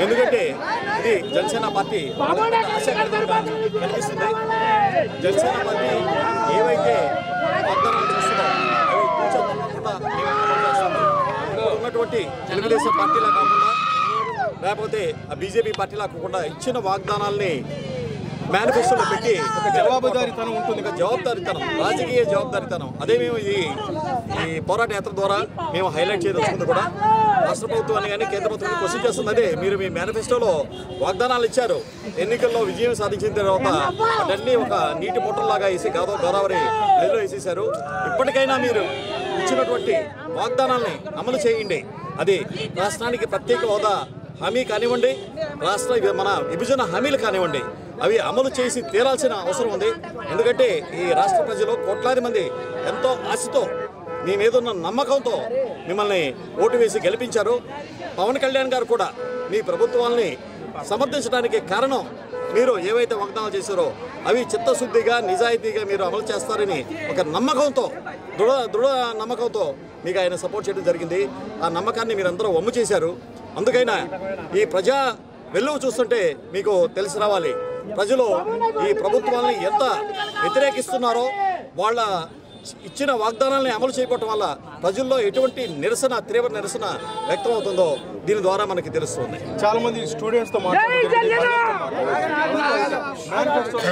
ఎందుకంటే ఇది జనసేన పార్టీ ఆశాకరంగా కనిపిస్తుంది. జనసేన పార్టీ ఏవైతే వాగ్దానాలు చేస్తుందో అవి కూర్చోకుండా ఉన్నటువంటి తెలుగుదేశం పార్టీలా కాకుండా లేకపోతే బీజేపీ పార్టీలా కాకుండా ఇచ్చిన వాగ్దానాల్ని మేనిఫెస్టోలో పెట్టి ఒక జవాబుదారీతనం ఉంటుంది, జవాబుదారీతనం, రాజకీయ జవాబుదారీతనం. అదే మేము ఈ పోరాట యాత్ర ద్వారా మేము హైలైట్ చేయదలుచుకుంది కూడా. రాష్ట్ర ప్రభుత్వాన్ని కానీ కేంద్ర ప్రభుత్వాన్ని క్వశ్చన్ చేస్తుంది. అదే మీరు మీ మేనిఫెస్టోలో వాగ్దానాలు ఇచ్చారు, ఎన్నికల్లో విజయం సాధించిన తర్వాత అటన్నీ ఒక నీటి మూటల్లాగా వేసి గోదావరి నదిలో వేసేశారు. ఇప్పటికైనా మీరు ఇచ్చినటువంటి వాగ్దానాల్ని అమలు చేయండి. అది రాష్ట్రానికి ప్రత్యేక హోదా హామీ కానివ్వండి, మన విభజన హామీలు కానివ్వండి, అవి అమలు చేసి తీరాల్సిన అవసరం ఉంది. ఎందుకంటే ఈ రాష్ట్ర ప్రజలు కోట్లాది మంది ఎంతో ఆశతో మీ మీద ఉన్న నమ్మకంతో మిమ్మల్ని ఓటు వేసి గెలిపించారు. పవన్ కళ్యాణ్ గారు కూడా మీ ప్రభుత్వాన్ని సమర్థించడానికి కారణం మీరు ఏవైతే వాగ్దానాలు చేశారో అవి చిత్తశుద్ధిగా నిజాయితీగా మీరు అమలు చేస్తారని ఒక నమ్మకంతో, దృఢ నమ్మకంతో మీకు ఆయన సపోర్ట్ చేయడం జరిగింది. ఆ నమ్మకాన్ని మీరందరూ వమ్ము చేశారు. అందుకైనా ఈ ప్రజా వెలుగు చూస్తుంటే మీకు తెలిసి రావాలి, ప్రజలు ఈ ప్రభుత్వాన్ని ఎంత వ్యతిరేకిస్తున్నారో, వాళ్ళ ఇచ్చిన వాగ్దానాలని అమలు చేయకపోవటం వల్ల ప్రజల్లో ఎటువంటి నిరసన, తీవ్ర నిరసన వ్యక్తం అవుతుందో దీని ద్వారా మనకి తెలుస్తుంది. చాలా మంది స్టూడెంట్స్తో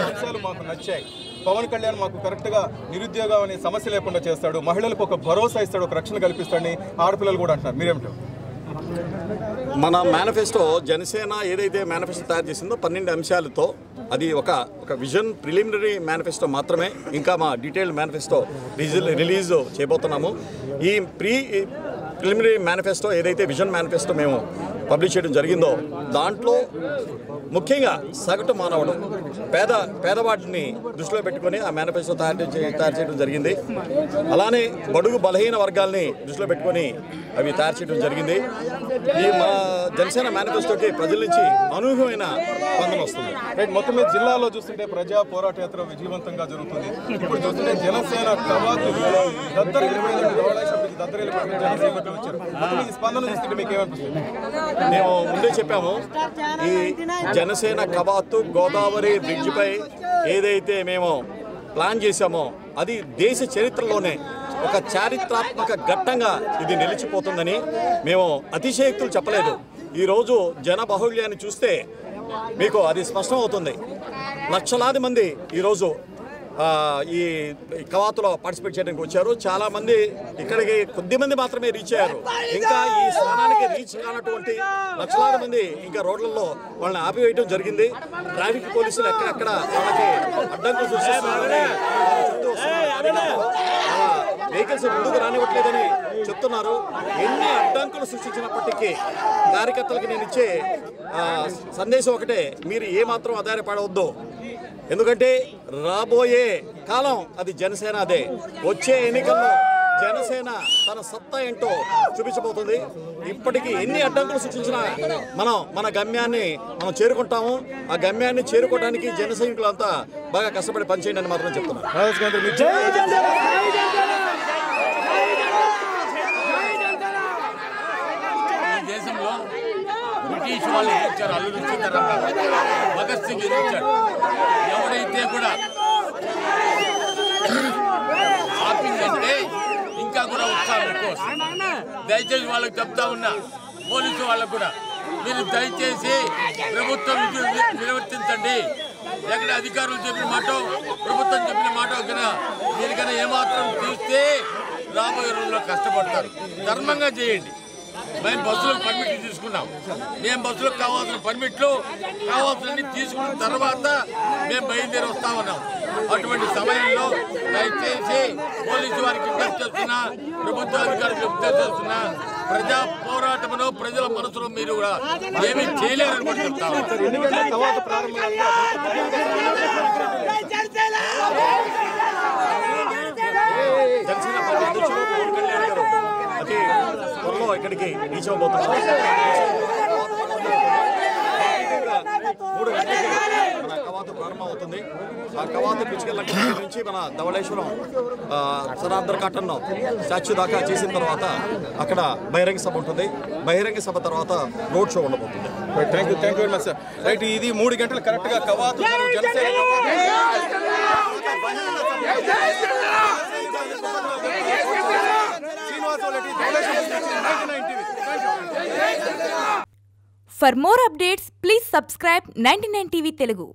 అంశాలు మాకు నచ్చాయి. పవన్ కళ్యాణ్ మాకు కరెక్ట్గా నిరుద్యోగం అనే సమస్య లేకుండా చేస్తాడు, మహిళలకు ఒక భరోసా ఇస్తాడు, ఒక రక్షణ కల్పిస్తాడని ఆడపిల్లలు కూడా అంటున్నారు. మీరేమిటో? మన మేనిఫెస్టో, జనసేన ఏదైతే మేనిఫెస్టో తయారు చేసిందో 12 అంశాలతో, అది ఒక విజన్ ప్రిలిమినరీ మేనిఫెస్టో మాత్రమే. ఇంకా మా డీటెయిల్డ్ మేనిఫెస్టో రిలీజ్ చేయబోతున్నాము. ఈ ప్రిలిమినరీ మేనిఫెస్టో ఏదైతే విజన్ మేనిఫెస్టో మేము పబ్లిష్ చేయడం జరిగిందో దాంట్లో ముఖ్యంగా సగటు మానవుడు, పేదవాడిని దృష్టిలో పెట్టుకొని ఆ మేనిఫెస్టో తయారు చేయడం జరిగింది. అలానే బడుగు బలహీన వర్గాల్ని దృష్టిలో పెట్టుకొని అవి తయారు చేయడం జరిగింది. ఈ మా జనసేన మేనిఫెస్టోకి ప్రజల నుంచి అనూహ్యమైన స్పందన వస్తుంది. రైట్, మొత్తం మీద జిల్లాలో చూస్తుంటే ప్రజా పోరాట యాత్ర విజయవంతంగా జరుగుతుంది. ఇప్పుడు చూస్తుంటే జనసేన కవాతు స్పందన చూస్తుంటే మీకు ఏమనిపిస్తుంది? మేము ముందే చెప్పాము, ఈ జనసేన కవాతు గోదావరి బ్రిడ్జిపై ఏదైతే మేము ప్లాన్ చేశామో అది దేశ చరిత్రలోనే ఒక చారిత్రాత్మక ఘట్టంగా ఇది నిలిచిపోతుందని మేము అతిశయోక్తులు చెప్పలేదు. ఈరోజు జన బాహుళ్యాన్ని చూస్తే మీకు అది స్పష్టమవుతుంది. లక్షలాది మంది ఈరోజు ఈ కవాతులో పార్టిసిపేట్ చేయడానికి వచ్చారు. చాలామంది ఇక్కడికి కొద్దిమంది మాత్రమే రీచ్ అయ్యారు. ఇంకా ఈ స్థానానికి రీచ్ కానటువంటి లక్షలాది మంది ఇంకా రోడ్లలో వాళ్ళని ఆపివేయడం జరిగింది. ట్రాఫిక్ పోలీసులు ఎక్కడెక్కడ వాళ్ళకి అడ్డంకులు సృష్టిస్తున్నారని వెహికల్స్ ముందుకు రానివ్వట్లేదని చెప్తున్నారు. ఎన్ని అడ్డంకులు సృష్టించినప్పటికీ కార్యకర్తలకు నేను ఇచ్చే సందేశం ఒకటే, మీరు ఏమాత్రం ఆధారపడవద్దు. ఎందుకంటే రాబోయే కాలం అది జనసేన అదే. వచ్చే ఎన్నికల్లో జనసేన తన సత్తా ఏంటో చూపించబోతుంది. ఇప్పటికీ ఎన్ని అడ్డంకులు సృష్టించినా మన గమ్యాన్ని మనం చేరుకుంటాము. ఆ గమ్యాన్ని చేరుకోవడానికి జన సైనికులంతా బాగా కష్టపడి పనిచేయండి అని మాత్రం చెప్తున్నారు. దేశంలో బ్రిటిష్ వాళ్ళు ఇచ్చారు, అల్లు భగత్ సింగ్ ఇచ్చాడు. ఎవరైతే కూడా ఆపిందంటే ఇంకా కూడా ఉత్సాహం ఎక్కువ వస్తుంది. దయచేసి వాళ్ళకి చెప్తా ఉన్నా, పోలీసు వాళ్ళకు కూడా, మీరు దయచేసి ప్రభుత్వం నిర్వర్తించండి. ఎక్కడ అధికారులు చెప్పిన మాట, ప్రభుత్వం చెప్పిన మాట దీనికన్నా ఏమాత్రం చూస్తే రాబోయే రోజుల్లో కష్టపడతారు. ధర్మంగా చేయండి. మేము బస్సులకు పర్మిట్లు తీసుకున్నాం. మేము బస్సులకు కావాల్సిన పర్మిట్లు కావాల్సినవి తీసుకున్న తర్వాత మేము బయలుదేరి వస్తా ఉన్నాం. అటువంటి సమయంలో దయచేసి పోలీసు వారికి విజ్ఞప్తి చేస్తున్నా, ప్రభుత్వ అధికారులకు విజ్ఞప్తి చేస్తున్నా, ప్రజా పోరాటంలో ప్రజల మనసులో మీరు కూడా ఏమీ చేయలేరని కూడా చెప్తాము. జనసేన పార్టీ అధ్యక్షులు పవన్ కళ్యాణ్ గారు అతి త్వరలో ఇక్కడికి రీచ్ అవ్వబోతున్నారు. 3 గంటలకి మన కవాతు ప్రారంభమవుతుంది. ఆ కవాతు పిచ్చుకెళ్ళ నుంచి మన ధవళేశ్వరం సనార్దర్ కాటన్ స్టాచ్యూ దాకా చేసిన తర్వాత అక్కడ బహిరంగ సభ ఉంటుంది. బహిరంగ సభ తర్వాత రోడ్ షో ఉండబోతుంది. Thank you very much sir. Right, ఇది 3 గంటలు కరెక్ట్గా కవాతు For more updates, please subscribe 99 TV Telugu.